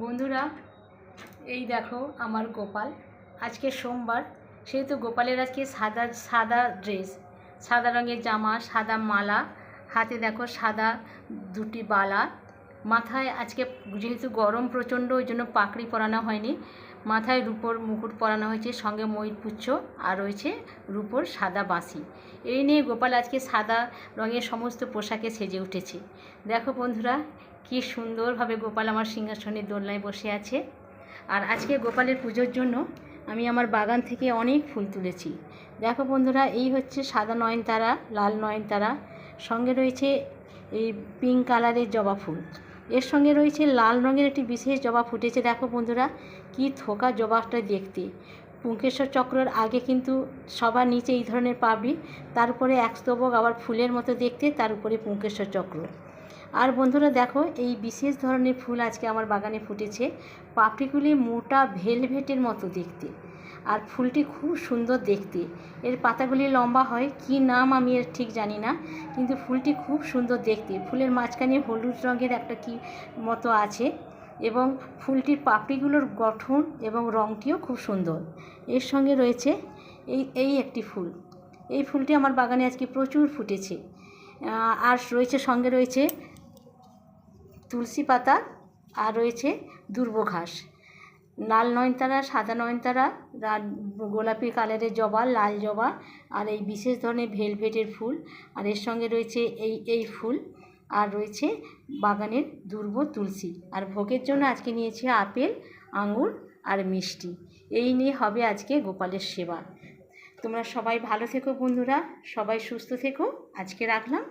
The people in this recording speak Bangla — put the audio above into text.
বন্ধুরা, এই দেখো আমার গোপাল। আজকে সোমবার, সেহেতু গোপালের আজকে সাদা সাদা ড্রেস, সাদা রঙের জামা, সাদা মালা, হাতে দেখো সাদা দুটি বালা, মাথায় আজকে যেহেতু গরম প্রচণ্ড ওই জন্য পাকড়ি পরানো হয়নি, মাথায় রূপোর মুকুট পরানো হয়েছে, সঙ্গে ময়ূরপুচ্ছ আর রয়েছে রূপোর সাদা বাঁশি। এই নিয়ে গোপাল আজকে সাদা রঙের সমস্ত পোশাকে সেজে উঠেছে। দেখো বন্ধুরা, কি সুন্দরভাবে গোপাল আমার সিংহাসনের দোলনায় বসে আছে। আর আজকে গোপালের পুজোর জন্য আমি আমার বাগান থেকে অনেক ফুল তুলেছি। দেখো বন্ধুরা, এই হচ্ছে সাদা নয়নতারা, লাল নয়নতারা, সঙ্গে রয়েছে এই পিঙ্ক কালারের জবা ফুল, এর সঙ্গে রয়েছে লাল রঙের একটি বিশেষ জবা ফুটেছে। দেখো বন্ধুরা, কি থোকা জবাটা দেখতে। পুঙ্কেশ্বর চক্রের আগে কিন্তু সবার নিচে এই ধরনের পাবি, তারপরে এক স্তবক আবার ফুলের মতো দেখতে, তার উপরে পুঙ্কেশ্বর চক্র। আর বন্ধুরা দেখো, এই বিশেষ ধরনের ফুল আজকে আমার বাগানে ফুটেছে। পাপড়িগুলি মোটা ভেলভেটের মতো দেখতে, আর ফুলটি খুব সুন্দর দেখতে। এর পাতাগুলি লম্বা হয়, কি নাম আমি এর ঠিক জানি না, কিন্তু ফুলটি খুব সুন্দর দেখতে। ফুলের মাঝখানে হলুদ রঙের একটা কি মতো আছে, এবং ফুলটির পাপড়িগুলোর গঠন এবং রঙটিও খুব সুন্দর। এর সঙ্গে রয়েছে এই একটি ফুল। এই ফুলটি আমার বাগানে আজকে প্রচুর ফুটেছে। আর রয়েছে, সঙ্গে রয়েছে তুলসী পাতা, আর রয়েছে দুর্বঘাস, লাল নয়নতারা, সাদা নয়নতারা, গোলাপি কালারের জবা, লাল জবা, আর এই বিশেষ ধরনের ভেলভেটের ফুল, আর এর সঙ্গে রয়েছে এই ফুল, আর রয়েছে বাগানের দুর্ব তুলসী। আর ভোগের জন্য আজকে নিয়েছি আপেল, আঙুর আর মিষ্টি। এই নিয়ে হবে আজকে গোপালের সেবা। তোমরা সবাই ভালো থেকো বন্ধুরা, সবাই সুস্থ থেকো। আজকে রাখলাম।